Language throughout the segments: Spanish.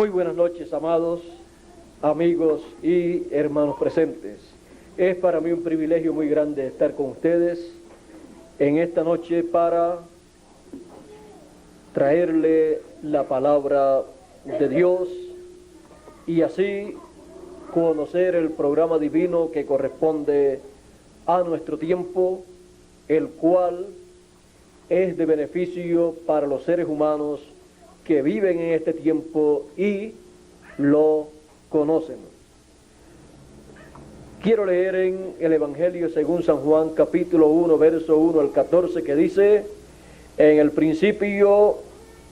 Muy buenas noches, amados amigos y hermanos presentes. Es para mí un privilegio muy grande estar con ustedes en esta noche para traerle la palabra de Dios y así conocer el programa divino que corresponde a nuestro tiempo, el cual es de beneficio para los seres humanos que viven en este tiempo y lo conocen. Quiero leer en el Evangelio según San Juan, capítulo 1, verso 1 al 14, que dice: en el principio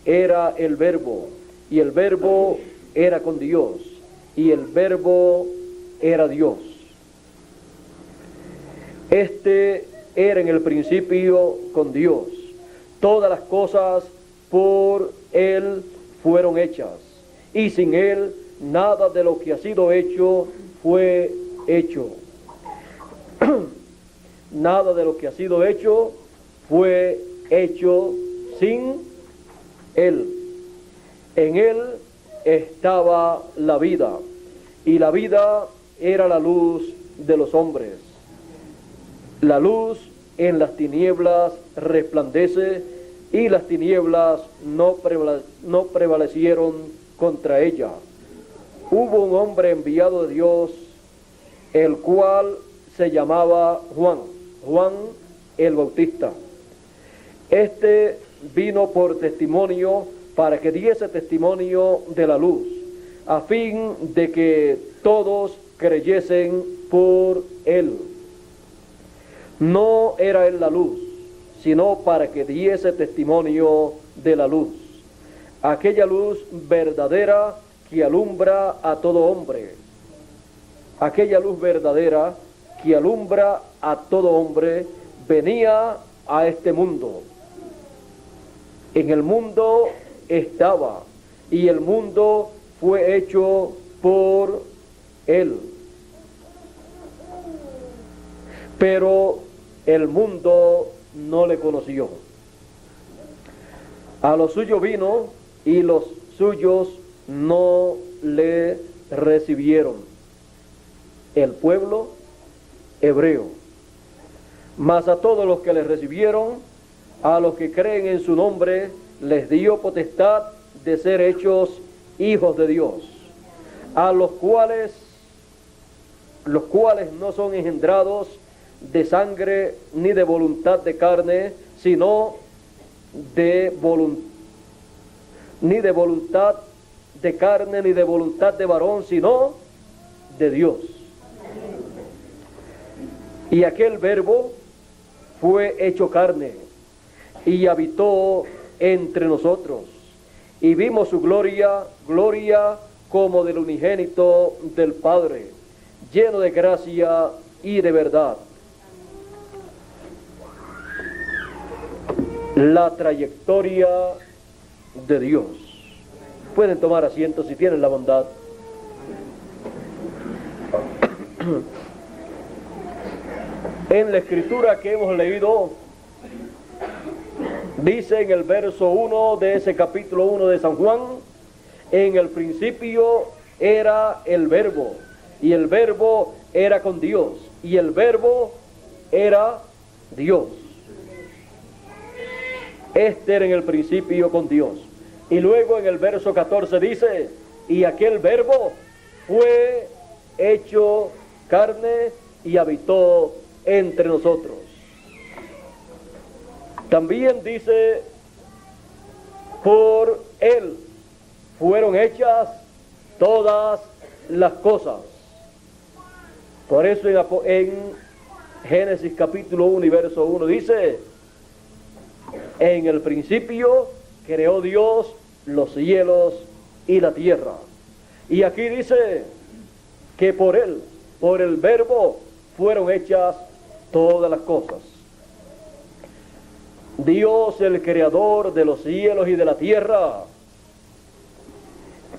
era el Verbo, y el Verbo era con Dios, y el Verbo era Dios. Este era en el principio con Dios. Todas las cosas por Él fueron hechas, y sin Él nada de lo que ha sido hecho fue hecho. Nada de lo que ha sido hecho fue hecho sin Él. En Él estaba la vida, y la vida era la luz de los hombres. La luz en las tinieblas resplandece, y las tinieblas no prevalecieron contra ella. Hubo un hombre enviado de Dios, el cual se llamaba Juan el Bautista. Este vino por testimonio, para que diese testimonio de la luz, a fin de que todos creyesen por él. No era él la luz, sino para que diese testimonio de la luz, aquella luz verdadera que alumbra a todo hombre. Aquella luz verdadera que alumbra a todo hombre venía a este mundo. En el mundo estaba, y el mundo fue hecho por él. Pero el mundo no le conoció. A los suyos vino, y los suyos no le recibieron. El pueblo hebreo. Mas a todos los que le recibieron, a los que creen en su nombre, les dio potestad de ser hechos hijos de Dios, a los cuales no son engendrados de sangre ni de voluntad de carne, sino ni de voluntad de carne, ni de voluntad de varón, sino de Dios. Y aquel Verbo fue hecho carne y habitó entre nosotros, y vimos su gloria como del unigénito del Padre, lleno de gracia y de verdad. La trayectoria de Dios. Pueden tomar asiento si tienen la bondad. En la escritura que hemos leído, dice en el verso 1 de ese capítulo 1 de San Juan: en el principio era el Verbo, y el Verbo era con Dios, y el Verbo era Dios. Este era en el principio con Dios. Y luego en el verso 14 dice: y aquel Verbo fue hecho carne y habitó entre nosotros. También dice: por él fueron hechas todas las cosas. Por eso en Génesis capítulo 1 y verso 1 dice: en el principio creó Dios los cielos y la tierra. Y aquí dice que por él, por el Verbo, fueron hechas todas las cosas. Dios, el creador de los cielos y de la tierra,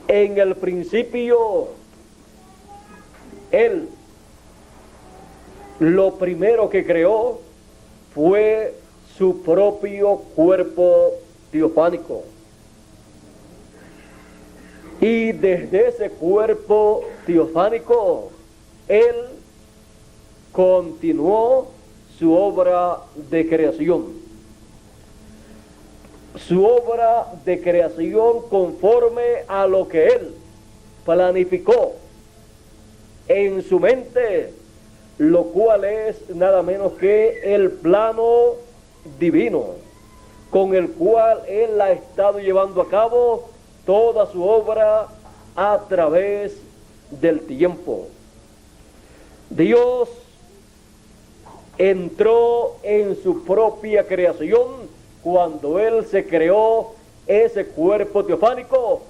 en el principio, Él, lo primero que creó fue su propio cuerpo teofánico. Y desde ese cuerpo teofánico, Él continuó su obra de creación. Su obra de creación conforme a lo que Él planificó en su mente, lo cual es nada menos que el plano divino, con el cual Él ha estado llevando a cabo toda su obra a través del tiempo. Dios entró en su propia creación cuando Él se creó ese cuerpo teofánico,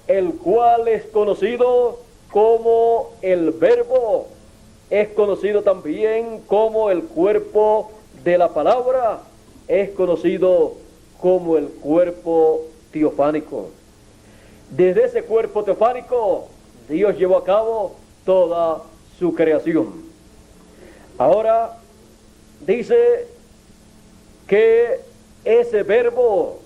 el cual es conocido como el Verbo, es conocido también como el cuerpo de la palabra, es conocido como el cuerpo teofánico. Desde ese cuerpo teofánico, Dios llevó a cabo toda su creación. Ahora dice que ese Verbo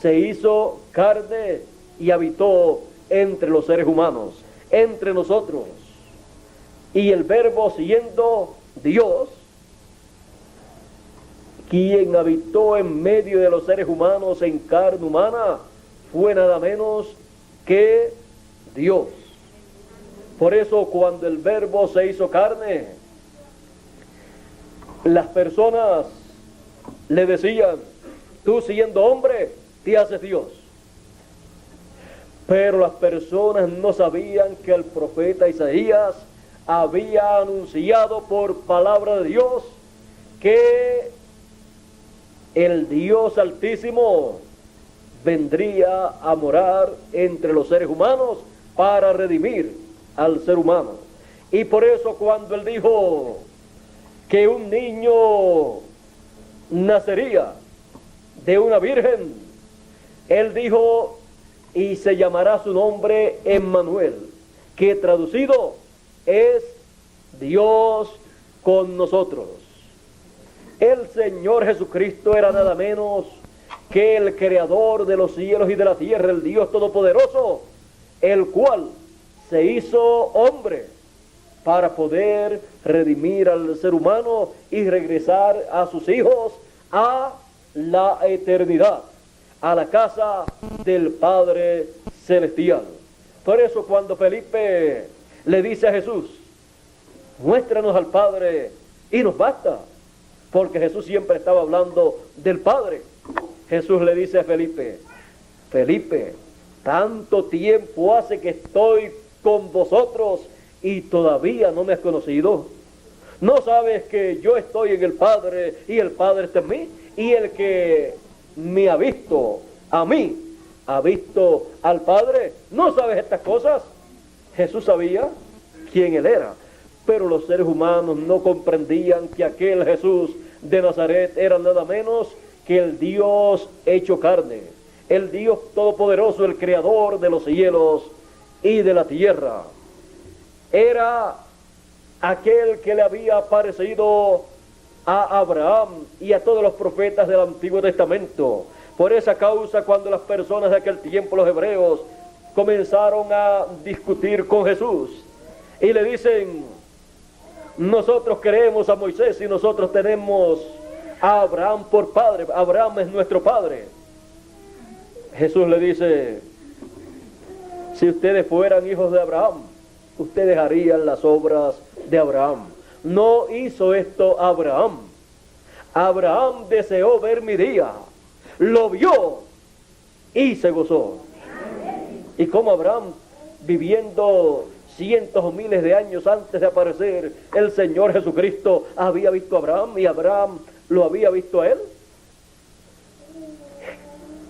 se hizo carne y habitó entre los seres humanos, entre nosotros. Y el Verbo, siendo Dios, quien habitó en medio de los seres humanos en carne humana, fue nada menos que Dios. Por eso cuando el Verbo se hizo carne, las personas le decían: tú siendo hombre, te haces Dios. Pero las personas no sabían que el profeta Isaías había anunciado por palabra de Dios que el Dios Altísimo vendría a morar entre los seres humanos para redimir al ser humano. Y por eso cuando Él dijo que un niño nacería de una virgen, Él dijo: y se llamará su nombre Emmanuel, que traducido es Dios con nosotros. El Señor Jesucristo era nada menos que el creador de los cielos y de la tierra, el Dios Todopoderoso, el cual se hizo hombre para poder redimir al ser humano y regresar a sus hijos a la eternidad, a la casa del Padre Celestial. Por eso cuando Felipe le dice a Jesús: muéstranos al Padre y nos basta, porque Jesús siempre estaba hablando del Padre. Jesús le dice a Felipe: Felipe, tanto tiempo hace que estoy con vosotros y todavía no me has conocido. ¿No sabes que yo estoy en el Padre y el Padre está en mí? Y el que me ha visto a mí, ha visto al Padre. ¿No sabes estas cosas? Jesús sabía quién Él era, pero los seres humanos no comprendían que aquel Jesús de Nazaret era nada menos que el Dios hecho carne, el Dios todopoderoso, el creador de los cielos y de la tierra. Era aquel que le había aparecido a Abraham y a todos los profetas del Antiguo Testamento. Por esa causa, cuando las personas de aquel tiempo, los hebreos, comenzaron a discutir con Jesús y le dicen: nosotros queremos a Moisés y nosotros tenemos a Abraham por padre, Abraham es nuestro padre. Jesús le dice: si ustedes fueran hijos de Abraham, ustedes harían las obras de Abraham. No hizo esto Abraham. Abraham deseó ver mi día, lo vio y se gozó. Y como Abraham, viviendo cientos o miles de años antes de aparecer el Señor Jesucristo, había visto a Abraham y Abraham lo había visto a él.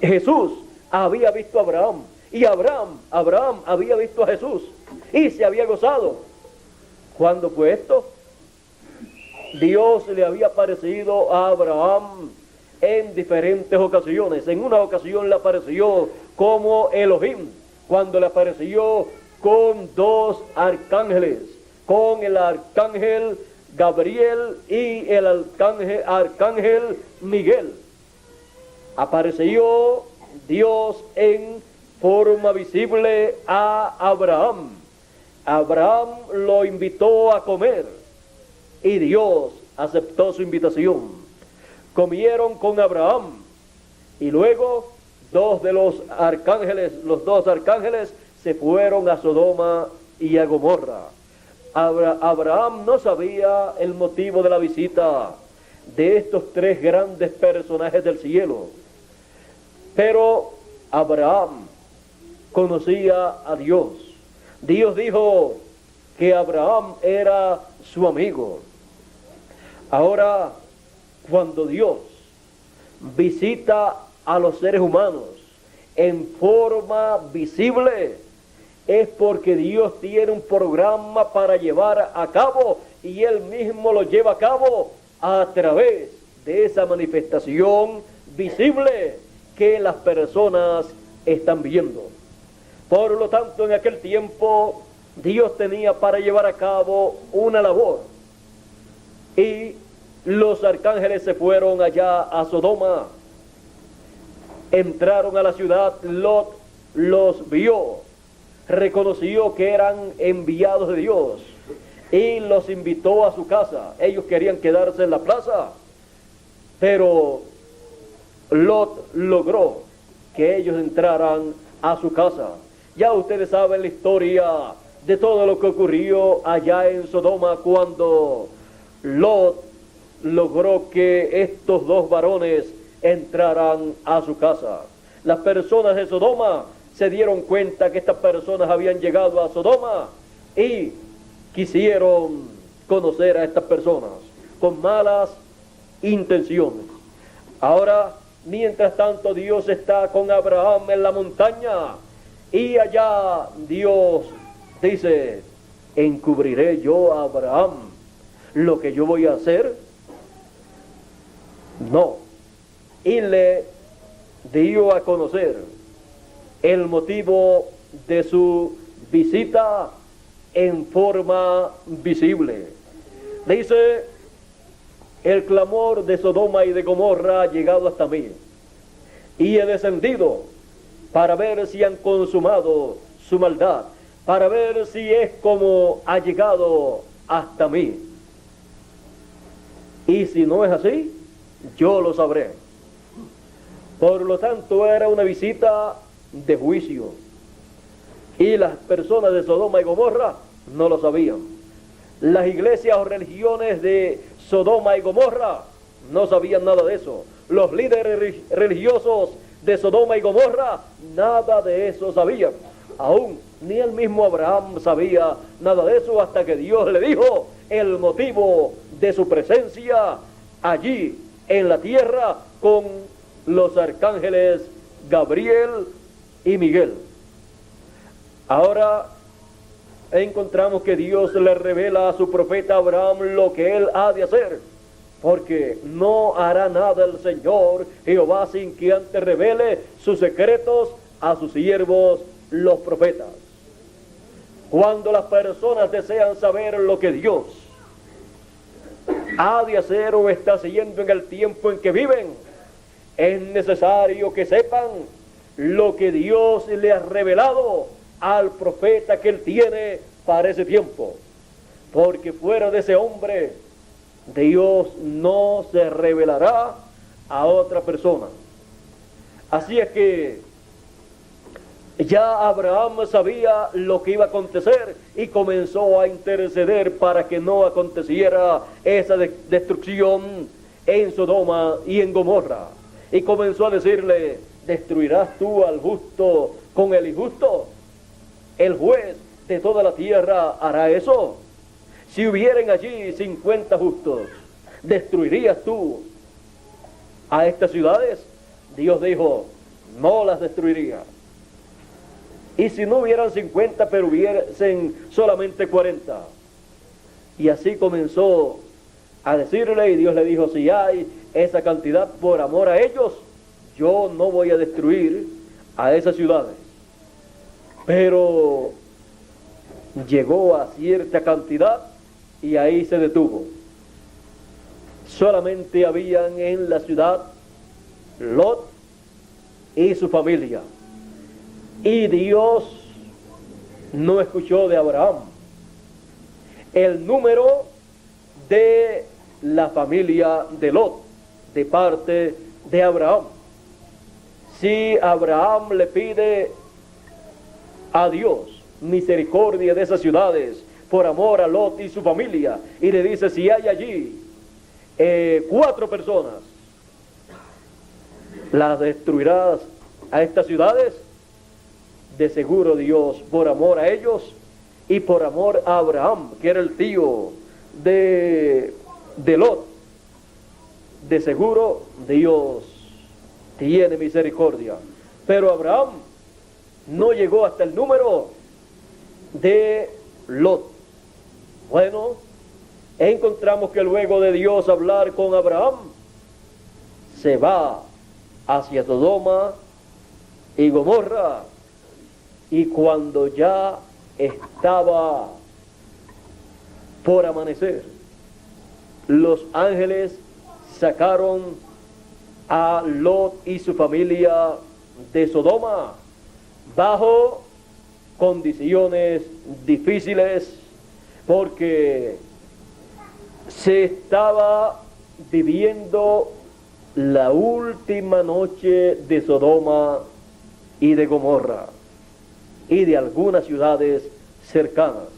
Jesús había visto a Abraham y Abraham había visto a Jesús y se había gozado. ¿Cuándo fue esto? Dios le había aparecido a Abraham en diferentes ocasiones. En una ocasión le apareció como Elohim, cuando le apareció con dos arcángeles, con el arcángel Gabriel y el arcángel Miguel. Apareció Dios en forma visible a Abraham. Abraham lo invitó a comer y Dios aceptó su invitación. Comieron con Abraham y luego los dos arcángeles se fueron a Sodoma y a Gomorra. Abraham no sabía el motivo de la visita de estos tres grandes personajes del cielo, pero Abraham conocía a Dios. Dios dijo que Abraham era su amigo. Ahora, cuando Dios visita a los seres humanos en forma visible, es porque Dios tiene un programa para llevar a cabo y Él mismo lo lleva a cabo a través de esa manifestación visible que las personas están viendo. Por lo tanto, en aquel tiempo Dios tenía para llevar a cabo una labor y los arcángeles se fueron allá a Sodoma. Entraron a la ciudad, Lot los vio, reconoció que eran enviados de Dios y los invitó a su casa. Ellos querían quedarse en la plaza, pero Lot logró que ellos entraran a su casa. Ya ustedes saben la historia de todo lo que ocurrió allá en Sodoma cuando Lot logró que estos dos varones entraran a su casa. Las personas de Sodoma se dieron cuenta que estas personas habían llegado a Sodoma y quisieron conocer a estas personas con malas intenciones. Ahora, mientras tanto, Dios está con Abraham en la montaña y allá Dios dice: ¿encubriré yo a Abraham lo que yo voy a hacer? No. Y le dio a conocer el motivo de su visita en forma visible. Dice: el clamor de Sodoma y de Gomorra ha llegado hasta mí, y he descendido para ver si han consumado su maldad, para ver si es como ha llegado hasta mí. Y si no es así, yo lo sabré. Por lo tanto, era una visita de juicio. Y las personas de Sodoma y Gomorra no lo sabían. Las iglesias o religiones de Sodoma y Gomorra no sabían nada de eso. Los líderes religiosos de Sodoma y Gomorra nada de eso sabían. Aún ni el mismo Abraham sabía nada de eso hasta que Dios le dijo el motivo de su presencia allí en la tierra con los arcángeles Gabriel y Miguel. Ahora encontramos que Dios le revela a su profeta Abraham lo que él ha de hacer, porque no hará nada el Señor Jehová sin que antes revele sus secretos a sus siervos los profetas. Cuando las personas desean saber lo que Dios ha de hacer o está haciendo en el tiempo en que viven, es necesario que sepan lo que Dios le ha revelado al profeta que él tiene para ese tiempo, porque fuera de ese hombre Dios no se revelará a otra persona. Así es que ya Abraham sabía lo que iba a acontecer y comenzó a interceder para que no aconteciera esa destrucción en Sodoma y en Gomorra. Y comenzó a decirle: ¿destruirás tú al justo con el injusto? ¿El juez de toda la tierra hará eso? Si hubieren allí 50 justos, ¿destruirías tú a estas ciudades? Dios dijo: no las destruiría. Y si no hubieran 50, pero hubiesen solamente 40. Y así comenzó a decirle, y Dios le dijo: si hay esa cantidad por amor a ellos, yo no voy a destruir a esas ciudades. Pero llegó a cierta cantidad y ahí se detuvo. Solamente habían en la ciudad Lot y su familia. Y Dios no escuchó de Abraham el número de la familia de Lot, de parte de Abraham. Si Abraham le pide a Dios misericordia de esas ciudades por amor a Lot y su familia, y le dice: si hay allí 4 personas, las destruirás a estas ciudades, de seguro Dios, por amor a ellos y por amor a Abraham, que era el tío de Lot, de seguro Dios tiene misericordia. Pero Abraham no llegó hasta el número de Lot. Bueno, encontramos que luego de Dios hablar con Abraham, se va hacia Sodoma y Gomorra, y cuando ya estaba por amanecer, los ángeles sacaron a Lot y su familia de Sodoma bajo condiciones difíciles, porque se estaba viviendo la última noche de Sodoma y de Gomorra y de algunas ciudades cercanas.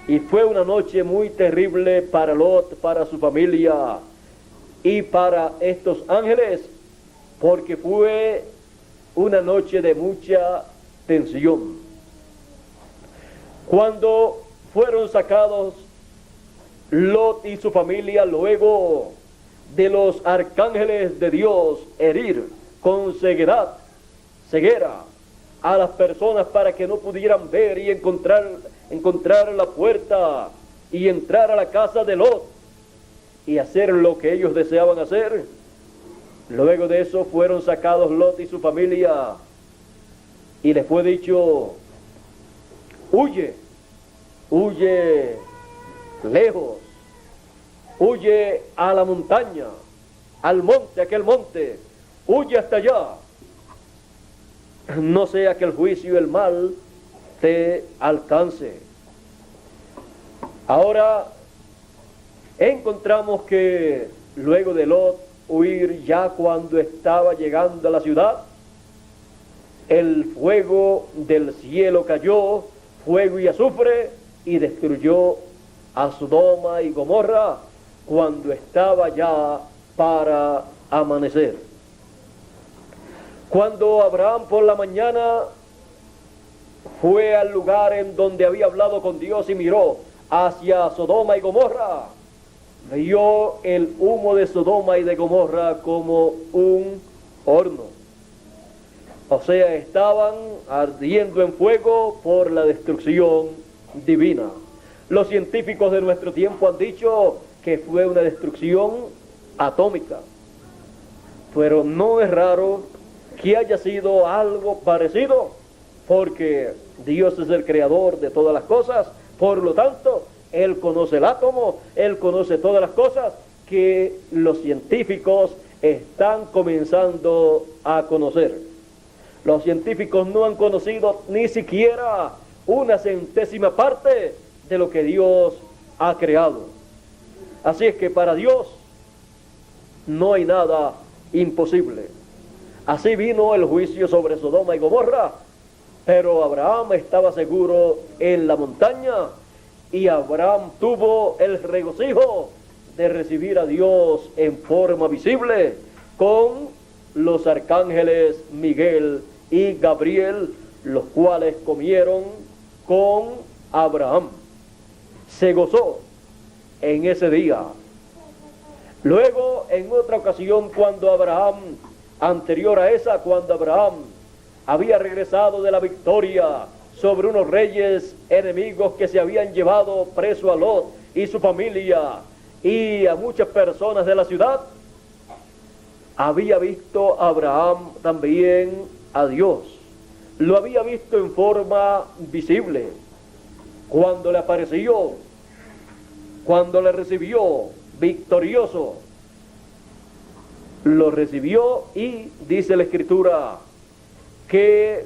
Y fue una noche muy terrible para Lot, para su familia y para estos ángeles, porque fue una noche de mucha tensión. Cuando fueron sacados Lot y su familia, luego de los arcángeles de Dios herir con ceguera a las personas para que no pudieran ver y encontrar la puerta y entrar a la casa de Lot y hacer lo que ellos deseaban hacer, luego de eso fueron sacados Lot y su familia, y les fue dicho: huye lejos, huye a la montaña, al monte, aquel monte, huye hasta allá, no sea que el juicio y el mal te alcance. Ahora encontramos que luego de Lot huir, ya cuando estaba llegando a la ciudad, el fuego del cielo cayó, fuego y azufre, y destruyó a Sodoma y Gomorra cuando estaba ya para amanecer. Cuando Abraham por la mañana fue al lugar en donde había hablado con Dios y miró hacia Sodoma y Gomorra, vio el humo de Sodoma y de Gomorra como un horno. O sea, estaban ardiendo en fuego por la destrucción divina. Los científicos de nuestro tiempo han dicho que fue una destrucción atómica, pero no es raro que haya sido algo parecido, porque Dios es el creador de todas las cosas. Por lo tanto, Él conoce el átomo, Él conoce todas las cosas que los científicos están comenzando a conocer. Los científicos no han conocido ni siquiera una centésima parte de lo que Dios ha creado. Así es que para Dios no hay nada imposible. Así vino el juicio sobre Sodoma y Gomorra, pero Abraham estaba seguro en la montaña, y Abraham tuvo el regocijo de recibir a Dios en forma visible con los arcángeles Miguel y Gabriel, los cuales comieron con Abraham. Se gozó en ese día. Luego, en otra ocasión, cuando Abraham, anterior a esa, cuando Abraham había regresado de la victoria sobre unos reyes enemigos que se habían llevado preso a Lot y su familia y a muchas personas de la ciudad, había visto Abraham también a Dios. Lo había visto en forma visible, cuando le apareció, cuando le recibió victorioso. Lo recibió, y dice la Escritura que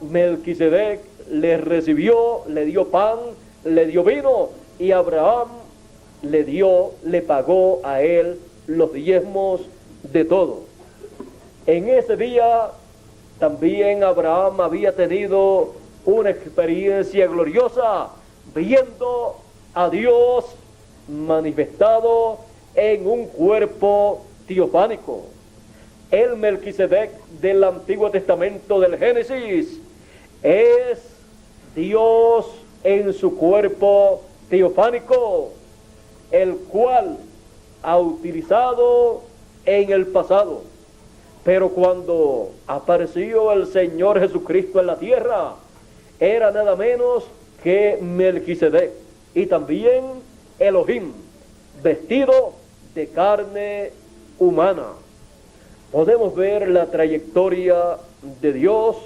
Melquisedec le recibió, le dio pan, le dio vino, y Abraham le pagó a él los diezmos de todo. En ese día también Abraham había tenido una experiencia gloriosa, viendo a Dios manifestado en un cuerpo teofánico. El Melquisedec del Antiguo Testamento del Génesis es Dios en su cuerpo teofánico, el cual ha utilizado en el pasado. Pero cuando apareció el Señor Jesucristo en la tierra, era nada menos que Melquisedec, y también Elohim, vestido de carne humana. Podemos ver la trayectoria de Dios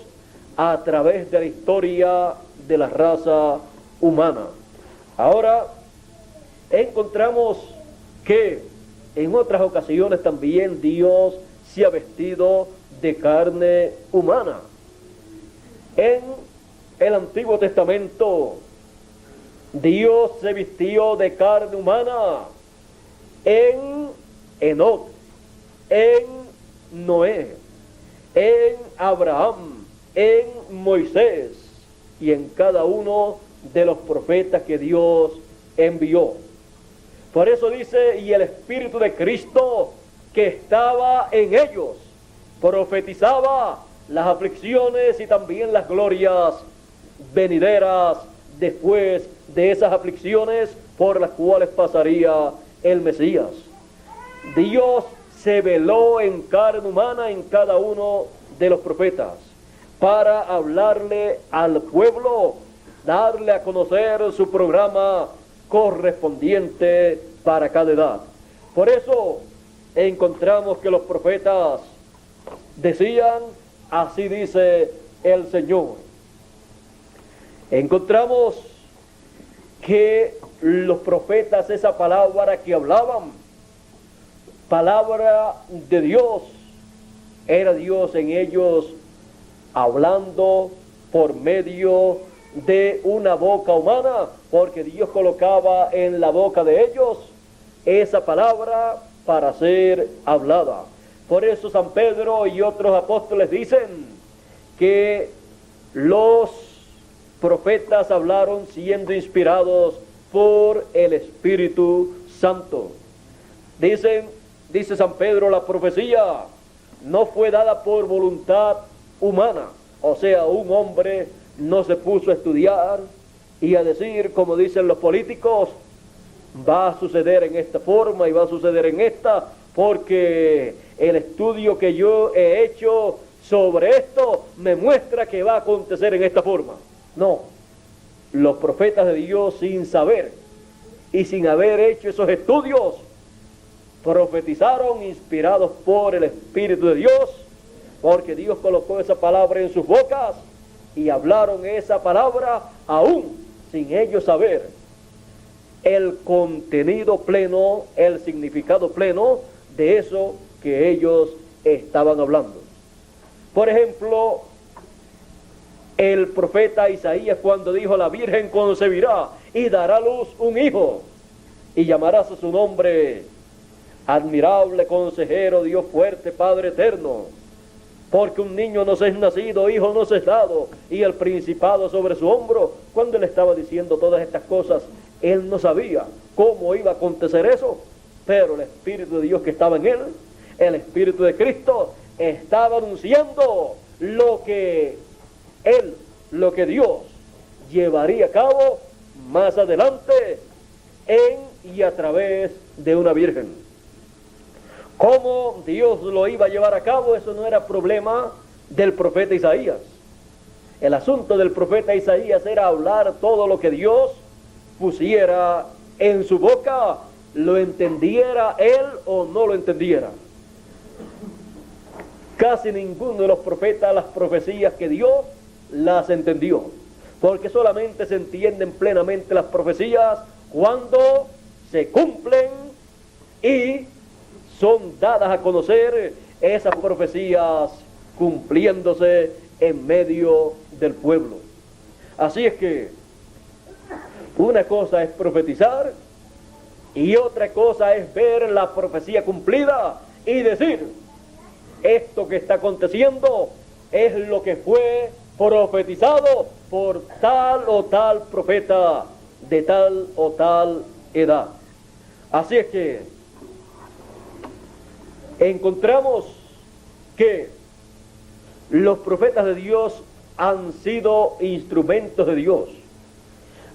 a través de la historia de la raza humana. Ahora encontramos que en otras ocasiones también Dios se ha vestido de carne humana. En el Antiguo Testamento, Dios se vistió de carne humana en Enoc, en Noé, en Abraham, en Moisés y en cada uno de los profetas que Dios envió. Por eso dice, y el Espíritu de Cristo que estaba en ellos profetizaba las aflicciones y también las glorias venideras después de esas aflicciones por las cuales pasaría el Mesías. Dios se veló en carne humana en cada uno de los profetas para hablarle al pueblo, darle a conocer su programa correspondiente para cada edad. Por eso encontramos que los profetas decían, así dice el Señor. Encontramos que los profetas, esa palabra que hablaban, palabra de Dios, era Dios en ellos hablando por medio de una boca humana, porque Dios colocaba en la boca de ellos esa palabra para ser hablada. Por eso San Pedro y otros apóstoles dicen que los profetas hablaron siendo inspirados por el Espíritu Santo. Dice San Pedro, la profecía no fue dada por voluntad humana, o sea, un hombre no se puso a estudiar y a decir, como dicen los políticos, va a suceder en esta forma y va a suceder en esta, porque el estudio que yo he hecho sobre esto me muestra que va a acontecer en esta forma. No, los profetas de Dios, sin saber y sin haber hecho esos estudios, profetizaron inspirados por el Espíritu de Dios, porque Dios colocó esa palabra en sus bocas y hablaron esa palabra aún sin ellos saber el contenido pleno, el significado pleno de eso que ellos estaban hablando. Por ejemplo, el profeta Isaías, cuando dijo, la Virgen concebirá y dará a luz un hijo y llamarás a su nombre Admirable Consejero, Dios fuerte, Padre eterno, porque un niño nos es nacido, hijo nos es dado, y el principado sobre su hombro. Cuando él estaba diciendo todas estas cosas, él no sabía cómo iba a acontecer eso, pero el Espíritu de Dios que estaba en él, el Espíritu de Cristo, estaba anunciando lo que Dios llevaría a cabo más adelante en y a través de una virgen. ¿Cómo Dios lo iba a llevar a cabo? Eso no era problema del profeta Isaías. El asunto del profeta Isaías era hablar todo lo que Dios pusiera en su boca, lo entendiera él o no lo entendiera. Casi ninguno de los profetas las profecías que dio las entendió, porque solamente se entienden plenamente las profecías cuando se cumplen y son dadas a conocer esas profecías cumpliéndose en medio del pueblo. Así es que una cosa es profetizar y otra cosa es ver la profecía cumplida y decir, esto que está aconteciendo es lo que fue profetizado por tal o tal profeta de tal o tal edad. Así es que encontramos que los profetas de Dios han sido instrumentos de Dios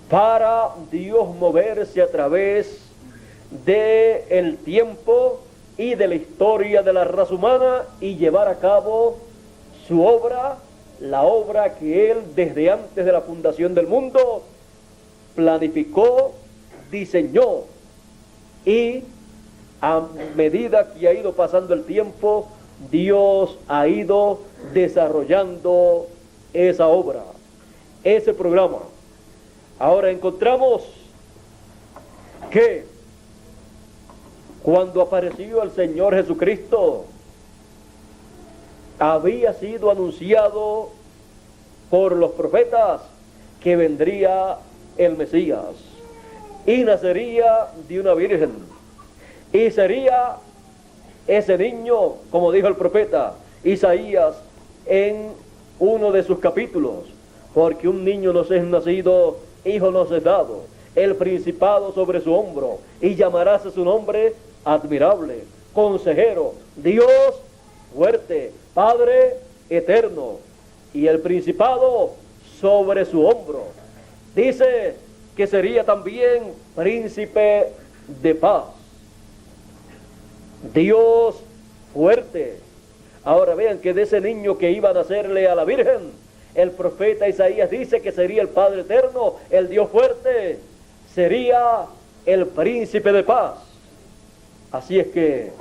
para Dios moverse a través del tiempo y de la historia de la raza humana y llevar a cabo su obra, la obra que Él desde antes de la fundación del mundo planificó, diseñó, y a medida que ha ido pasando el tiempo, Dios ha ido desarrollando esa obra, ese programa. Ahora encontramos que cuando apareció el Señor Jesucristo, había sido anunciado por los profetas que vendría el Mesías y nacería de una virgen y sería ese niño, como dijo el profeta Isaías en uno de sus capítulos, porque un niño nos es nacido, hijo nos es dado, el principado sobre su hombro, y llamarás a su nombre admirable, consejero, Dios fuerte, Padre eterno, y el principado sobre su hombro. Dice que sería también príncipe de paz, Dios fuerte. Ahora vean que de ese niño que iba a nacerle a la Virgen, el profeta Isaías dice que sería el Padre eterno, el Dios fuerte, sería el príncipe de paz. Así es que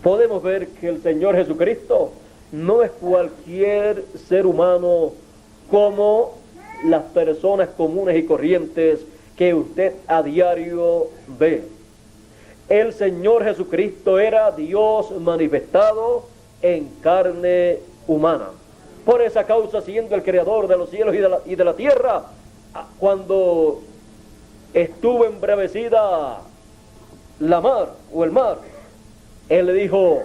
podemos ver que el Señor Jesucristo no es cualquier ser humano como las personas comunes y corrientes que usted a diario ve. El Señor Jesucristo era Dios manifestado en carne humana. Por esa causa, siendo el creador de los cielos y de la tierra, cuando estuvo embravecida la mar o el mar, Él le dijo,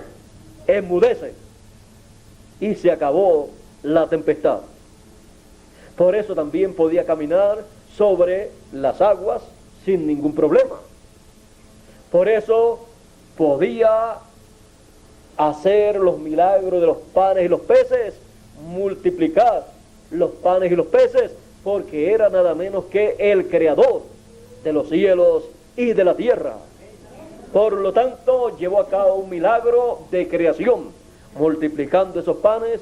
enmudece, y se acabó la tempestad. Por eso también podía caminar sobre las aguas sin ningún problema. Por eso podía hacer los milagros de los panes y los peces, multiplicar los panes y los peces, porque era nada menos que el creador de los cielos y de la tierra. Por lo tanto, llevó a cabo un milagro de creación, multiplicando esos panes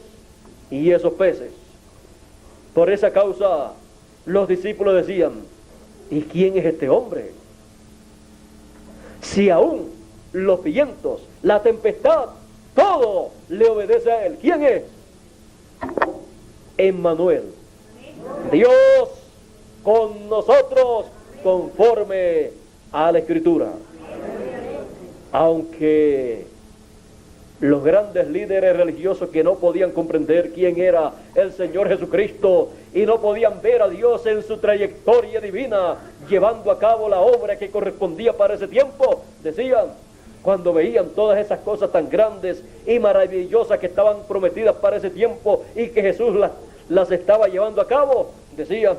y esos peces. Por esa causa, los discípulos decían, ¿y quién es este hombre? Si aún los vientos, la tempestad, todo le obedece a Él. ¿Quién es? Emmanuel, Dios con nosotros conforme a la Escritura. Aunque los grandes líderes religiosos que no podían comprender quién era el Señor Jesucristo y no podían ver a Dios en su trayectoria divina, llevando a cabo la obra que correspondía para ese tiempo, decían, cuando veían todas esas cosas tan grandes y maravillosas que estaban prometidas para ese tiempo y que Jesús las estaba llevando a cabo, decían,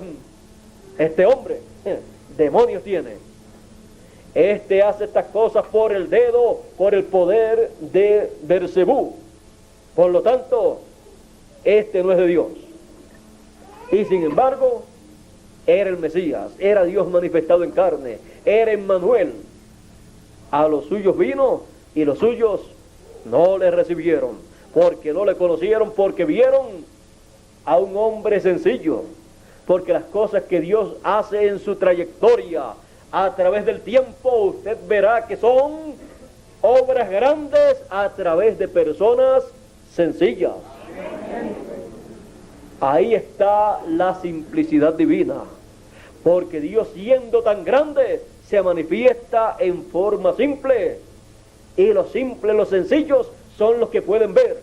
este hombre, demonios tiene. Este hace estas cosas por el dedo, por el poder de Beelzebú. Por lo tanto, este no es de Dios. Y sin embargo, era el Mesías, era Dios manifestado en carne, era Emmanuel. A los suyos vino y los suyos no le recibieron, porque no le conocieron, porque vieron a un hombre sencillo, porque las cosas que Dios hace en su trayectoria a través del tiempo, usted verá que son obras grandes a través de personas sencillas. Ahí está la simplicidad divina, porque Dios, siendo tan grande, se manifiesta en forma simple, y los simples, los sencillos son los que pueden ver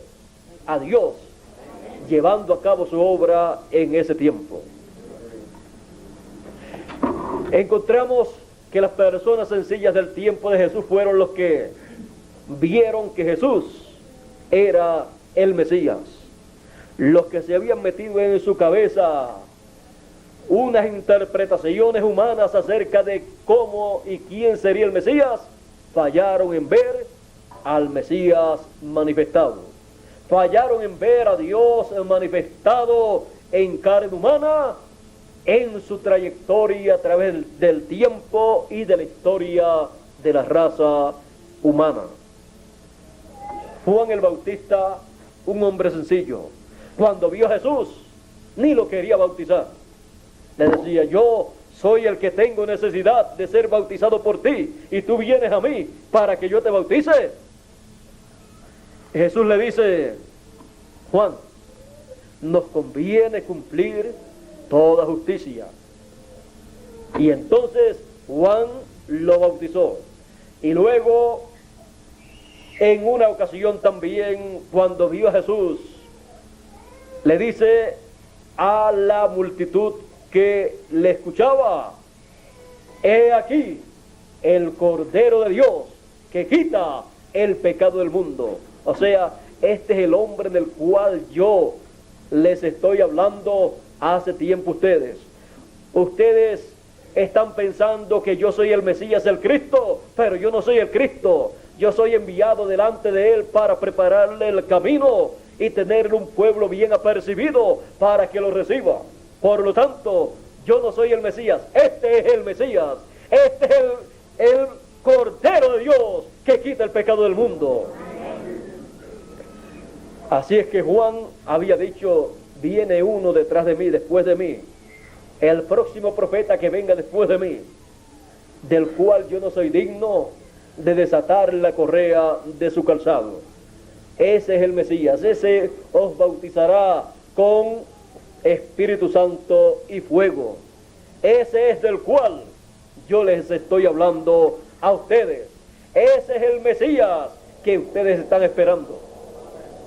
a Dios llevando a cabo su obra en ese tiempo. Encontramos que las personas sencillas del tiempo de Jesús fueron los que vieron que Jesús era el Mesías. Los que se habían metido en su cabeza unas interpretaciones humanas acerca de cómo y quién sería el Mesías, fallaron en ver al Mesías manifestado. Fallaron en ver a Dios manifestado en carne humana, en su trayectoria a través del tiempo y de la historia de la raza humana. Juan el Bautista, un hombre sencillo, cuando vio a Jesús, ni lo quería bautizar. Le decía: yo soy el que tengo necesidad de ser bautizado por ti, y tú vienes a mí para que yo te bautice. Jesús le dice: Juan, nos conviene cumplir toda justicia. Y entonces Juan lo bautizó. Y luego, en una ocasión también, cuando vio a Jesús, le dice a la multitud que le escuchaba: he aquí el Cordero de Dios que quita el pecado del mundo. O sea, este es el hombre del cual yo les estoy hablando hace tiempo. Ustedes están pensando que yo soy el Mesías, el Cristo, pero yo no soy el Cristo. Yo soy enviado delante de él para prepararle el camino y tenerle un pueblo bien apercibido para que lo reciba. Por lo tanto, yo no soy el Mesías, este es el Mesías, este es el Cordero de Dios que quita el pecado del mundo. Así es que Juan había dicho: viene uno detrás de mí, después de mí, el próximo profeta que venga después de mí, del cual yo no soy digno de desatar la correa de su calzado. Ese es el Mesías, ese os bautizará con Espíritu Santo y fuego. Ese es del cual yo les estoy hablando a ustedes. Ese es el Mesías que ustedes están esperando.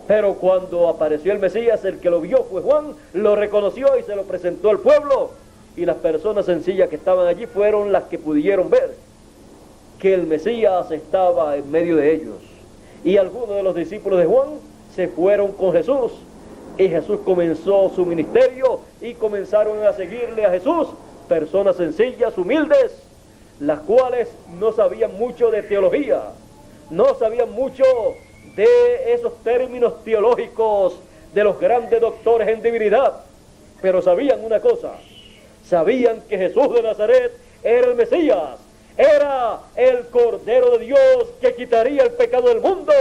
Pero cuando apareció el Mesías, el que lo vio fue Juan, lo reconoció y se lo presentó al pueblo. Y las personas sencillas que estaban allí fueron las que pudieron ver que el Mesías estaba en medio de ellos. Y algunos de los discípulos de Juan se fueron con Jesús. Y Jesús comenzó su ministerio y comenzaron a seguirle a Jesús personas sencillas, humildes, las cuales no sabían mucho de teología, no sabían mucho de esos términos teológicos de los grandes doctores en divinidad, pero sabían una cosa: sabían que Jesús de Nazaret era el Mesías, era el Cordero de Dios que quitaría el pecado del mundo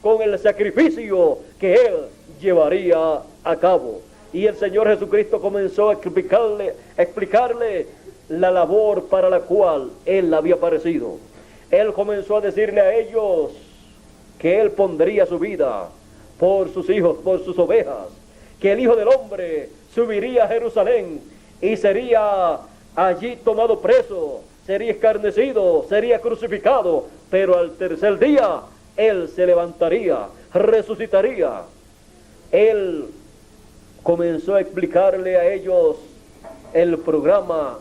con el sacrificio que él llevaría a cabo. Y el Señor Jesucristo comenzó a explicarle la labor para la cual él había aparecido. Él comenzó a decirle a ellos que él pondría su vida por sus hijos, por sus ovejas, que el Hijo del Hombre subiría a Jerusalén y sería allí tomado preso, sería escarnecido, sería crucificado, pero al tercer día él se levantaría, resucitaría. Él comenzó a explicarle a ellos el programa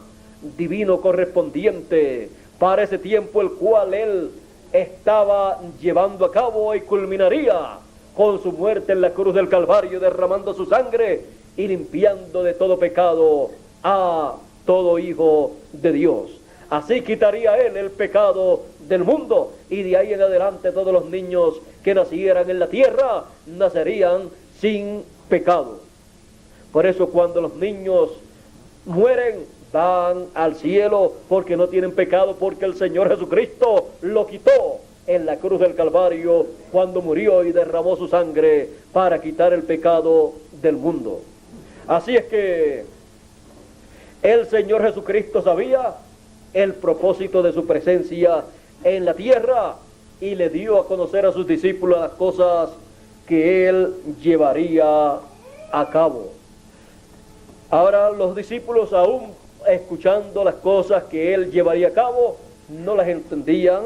divino correspondiente para ese tiempo, el cual él estaba llevando a cabo y culminaría con su muerte en la cruz del Calvario, derramando su sangre y limpiando de todo pecado a todo hijo de Dios. Así quitaría él el pecado del mundo, y de ahí en adelante todos los niños que nacieran en la tierra nacerían sin pecado. Por eso cuando los niños mueren, van al cielo porque no tienen pecado, porque el Señor Jesucristo lo quitó en la cruz del Calvario cuando murió y derramó su sangre para quitar el pecado del mundo. Así es que el Señor Jesucristo sabía el propósito de su presencia en la tierra y le dio a conocer a sus discípulos las cosas que él llevaría a cabo. Ahora los discípulos, aún escuchando las cosas que él llevaría a cabo, no las entendían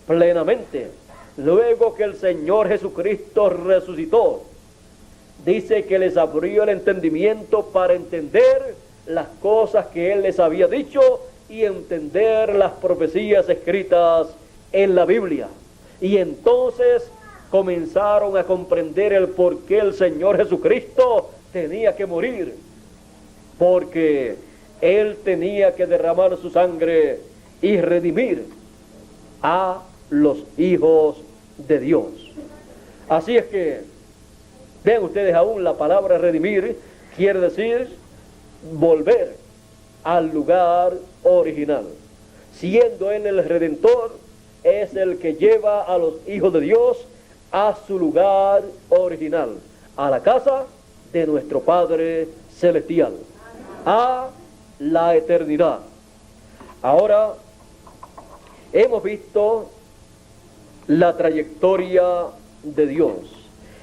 plenamente. Luego que el Señor Jesucristo resucitó dice que les abrió el entendimiento para entender las cosas que Él les había dicho y entender las profecías escritas en la Biblia. Y entonces comenzaron a comprender el por qué el Señor Jesucristo tenía que morir, porque Él tenía que derramar su sangre y redimir a los hijos de Dios. Así es que, vean ustedes, aún la palabra redimir quiere decir volver al lugar original. Siendo Él el Redentor, es el que lleva a los hijos de Dios a su lugar original, a la casa de nuestro Padre Celestial, a la eternidad. Ahora, hemos visto la trayectoria de Dios.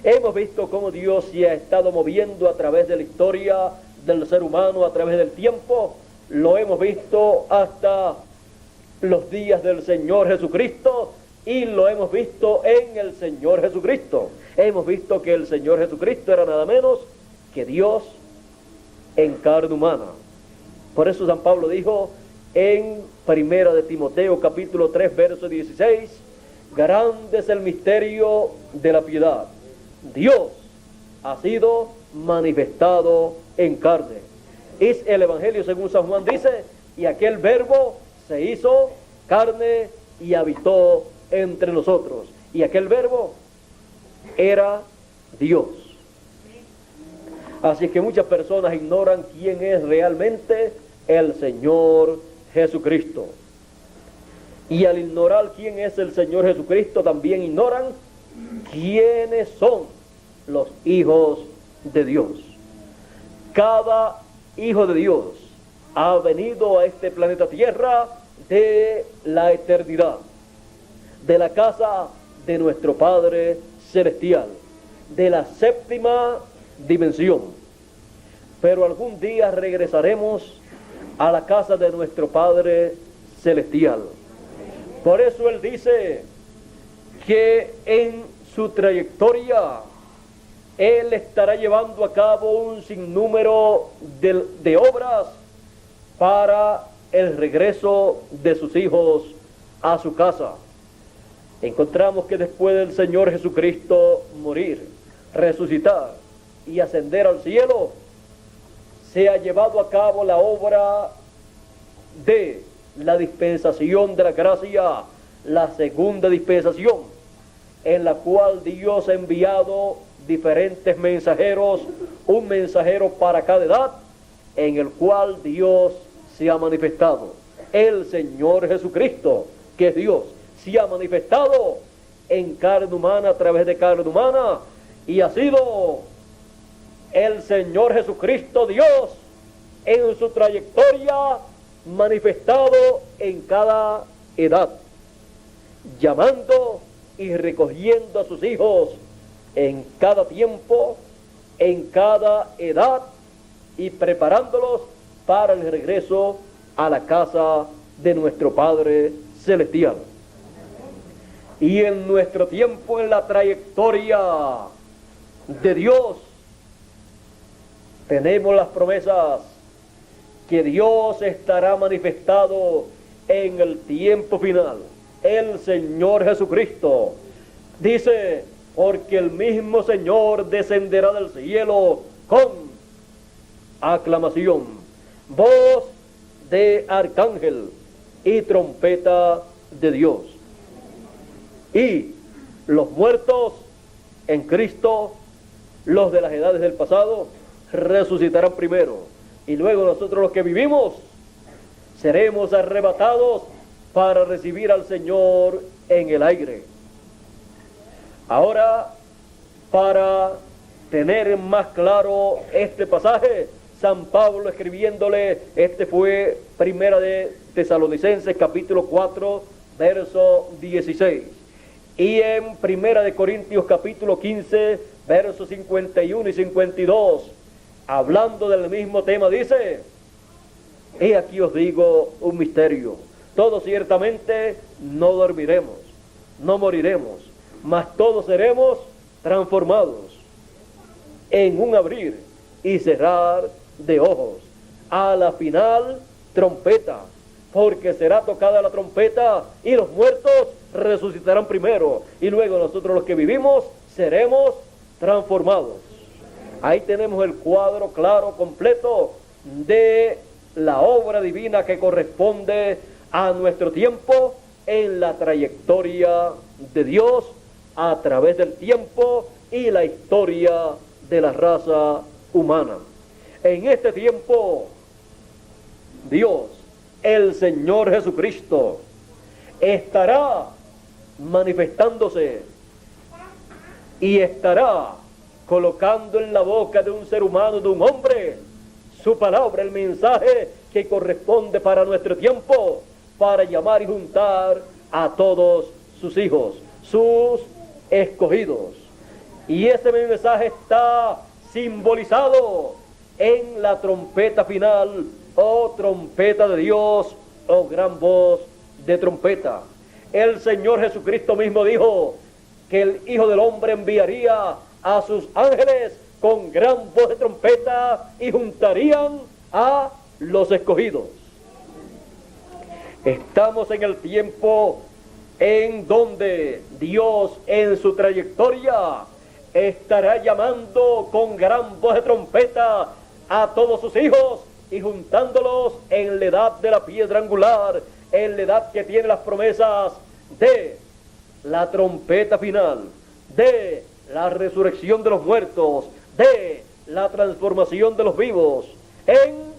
Hemos visto cómo Dios se ha estado moviendo a través de la historia del ser humano, a través del tiempo. Lo hemos visto hasta los días del Señor Jesucristo y lo hemos visto en el Señor Jesucristo. Hemos visto que el Señor Jesucristo era nada menos que Dios en carne humana. Por eso San Pablo dijo en Primera de Timoteo capítulo 3 verso 16: grande es el misterio de la piedad. Dios ha sido manifestado en carne. Es el Evangelio según San Juan dice: y aquel verbo se hizo carne y habitó entre nosotros. Y aquel verbo era Dios. Así que muchas personas ignoran quién es realmente el Señor Jesucristo. Y al ignorar quién es el Señor Jesucristo, también ignoran quiénes son los hijos de Dios. Cada hijo de Dios ha venido a este planeta Tierra de la eternidad, de la casa de nuestro Padre Celestial, de la séptima dimensión. Pero algún día regresaremos a la casa de nuestro Padre Celestial. Por eso Él dice que en su trayectoria Él estará llevando a cabo un sinnúmero de obras para el regreso de sus hijos a su casa. Encontramos que después del Señor Jesucristo morir, resucitar y ascender al cielo, se ha llevado a cabo la obra de la dispensación de la gracia, la segunda dispensación, en la cual Dios ha enviado diferentes mensajeros, un mensajero para cada edad, en el cual Dios se ha manifestado. El Señor Jesucristo, que es Dios, se ha manifestado en carne humana, a través de carne humana, y ha sido el Señor Jesucristo Dios en su trayectoria manifestado en cada edad, llamando y recogiendo a sus hijos en cada tiempo, en cada edad, y preparándolos para el regreso a la casa de nuestro Padre Celestial. Y en nuestro tiempo, en la trayectoria de Dios, tenemos las promesas que Dios estará manifestado en el tiempo final. El Señor Jesucristo dice: porque el mismo Señor descenderá del cielo con aclamación, voz de arcángel y trompeta de Dios. Y los muertos en Cristo, los de las edades del pasado, resucitarán primero. Y luego nosotros los que vivimos seremos arrebatados para recibir al Señor en el aire. Ahora, para tener más claro este pasaje, San Pablo escribiéndole, este fue Primera de Tesalonicenses capítulo 4 verso 16, y en Primera de Corintios capítulo 15 versos 51 y 52, hablando del mismo tema, dice: he aquí os digo un misterio, todos ciertamente no dormiremos, no moriremos, mas todos seremos transformados en un abrir y cerrar de ojos. A la final, trompeta, porque será tocada la trompeta y los muertos resucitarán primero, y luego nosotros los que vivimos seremos transformados. Ahí tenemos el cuadro claro, completo de la obra divina que corresponde a nuestro tiempo en la trayectoria de Dios a través del tiempo y la historia de la raza humana. En este tiempo, Dios, el Señor Jesucristo, estará manifestándose y estará colocando en la boca de un ser humano, de un hombre, su palabra, el mensaje que corresponde para nuestro tiempo, para llamar y juntar a todos sus hijos, sus escogidos. Y ese mensaje está simbolizado en la trompeta final, o trompeta de Dios, o gran voz de trompeta. El Señor Jesucristo mismo dijo que el Hijo del Hombre enviaría a sus ángeles con gran voz de trompeta y juntarían a los escogidos. Estamos en el tiempo en donde Dios en su trayectoria estará llamando con gran voz de trompeta a todos sus hijos y juntándolos en la edad de la piedra angular, en la edad que tiene las promesas de la trompeta final, de la resurrección de los muertos, de la transformación de los vivos, en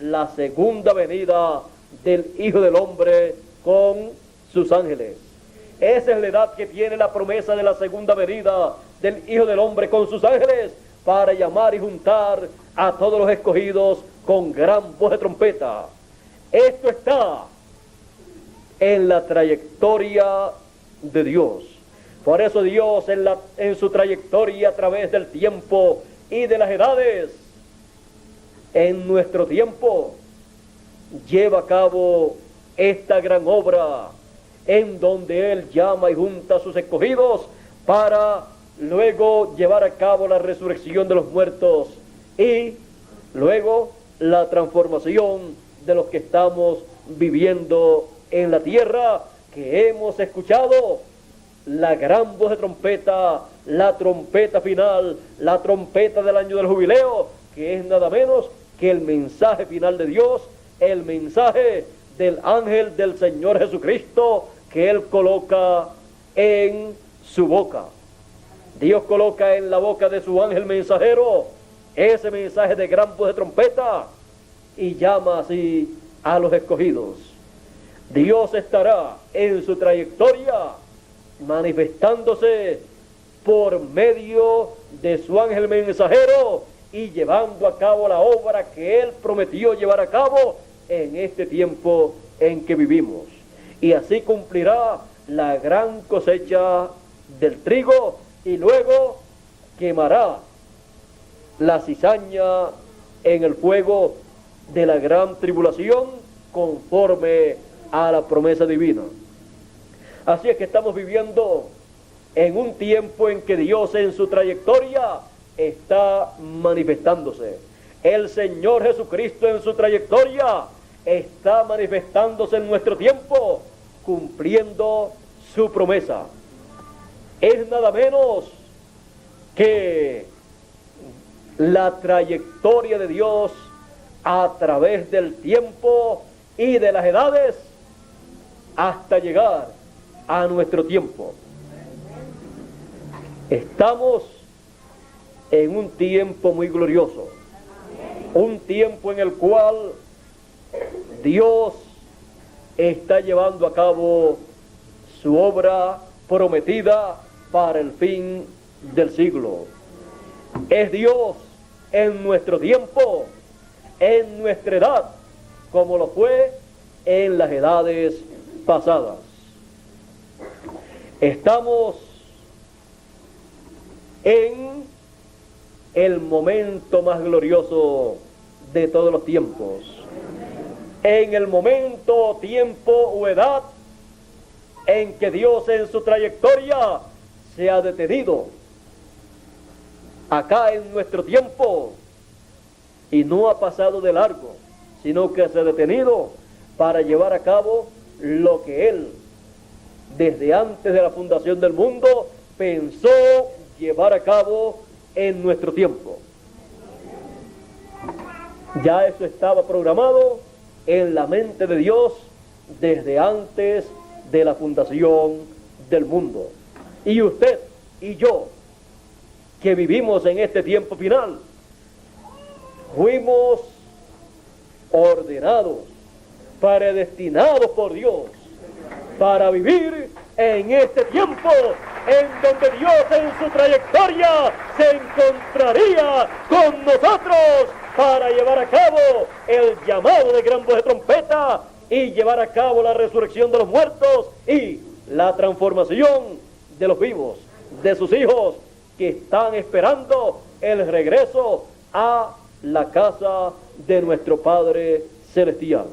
la segunda venida del Hijo del Hombre con sus ángeles. Esa es la edad que tiene la promesa de la segunda venida del Hijo del Hombre con sus ángeles, para llamar y juntar a todos los escogidos con gran voz de trompeta. Esto está en la trayectoria de Dios. Por eso Dios en su trayectoria a través del tiempo y de las edades, en nuestro tiempo, lleva a cabo esta gran obra en donde Él llama y junta a sus escogidos para luego llevar a cabo la resurrección de los muertos y luego la transformación de los que estamos viviendo en la tierra, que hemos escuchado la gran voz de trompeta, la trompeta final, la trompeta del año del jubileo, que es nada menos que el mensaje final de Dios, el mensaje del ángel del Señor Jesucristo, que Él coloca en su boca. Dios coloca en la boca de su ángel mensajero ese mensaje de gran voz de trompeta y llama así a los escogidos. Dios estará en su trayectoria manifestándose por medio de su ángel mensajero y llevando a cabo la obra que Él prometió llevar a cabo en este tiempo en que vivimos. Y así cumplirá la gran cosecha del trigo y luego quemará la cizaña en el fuego de la gran tribulación conforme a la promesa divina. Así es que estamos viviendo en un tiempo en que Dios en su trayectoria está manifestándose. El Señor Jesucristo en su trayectoria está manifestándose en nuestro tiempo, cumpliendo su promesa. Es nada menos que la trayectoria de Dios a través del tiempo y de las edades hasta llegar a nuestro tiempo. Estamos en un tiempo muy glorioso, un tiempo en el cual Dios está llevando a cabo su obra prometida para el fin del siglo. Es Dios en nuestro tiempo, en nuestra edad, como lo fue en las edades pasadas. Estamos en el momento más glorioso de todos los tiempos, en el momento, tiempo o edad en que Dios en su trayectoria se ha detenido acá en nuestro tiempo, y no ha pasado de largo, sino que se ha detenido para llevar a cabo lo que Él, desde antes de la fundación del mundo, pensó llevar a cabo en nuestro tiempo. Ya eso estaba programado en la mente de Dios desde antes de la fundación del mundo. Y usted y yo, que vivimos en este tiempo final, fuimos ordenados, predestinados por Dios para vivir en este tiempo en donde Dios en su trayectoria se encontraría con nosotros para llevar a cabo el llamado de gran voz de trompeta y llevar a cabo la resurrección de los muertos y la transformación de los vivos, de sus hijos que están esperando el regreso a la casa de nuestro Padre Celestial.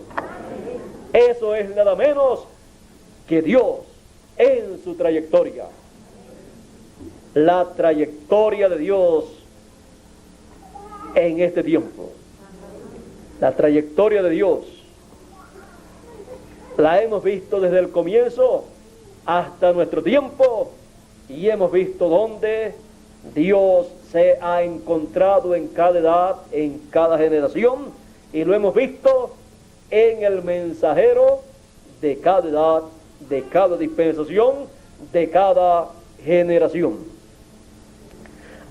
Eso es nada menos que Dios en su trayectoria. La trayectoria de Dios en este tiempo. La trayectoria de Dios la hemos visto desde el comienzo hasta nuestro tiempo y hemos visto dónde Dios se ha encontrado en cada edad, en cada generación, y lo hemos visto en el mensajero de cada edad, de cada dispensación, de cada generación.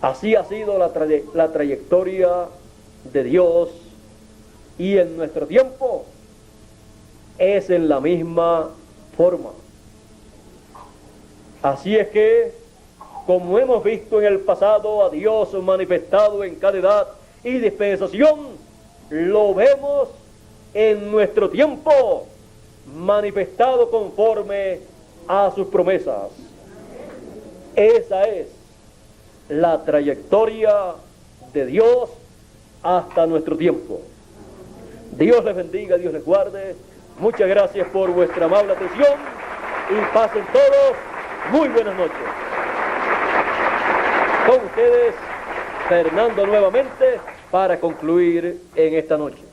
Así ha sido la trayectoria de Dios, y en nuestro tiempo es en la misma forma. Así es que, como hemos visto en el pasado a Dios manifestado en cada edad y dispensación, lo vemos en nuestro tiempo manifestado conforme a sus promesas. Esa es la trayectoria de Dios hasta nuestro tiempo. Dios les bendiga, Dios les guarde. Muchas gracias por vuestra amable atención y pasen todos muy buenas noches. Con ustedes, Fernando nuevamente para concluir en esta noche.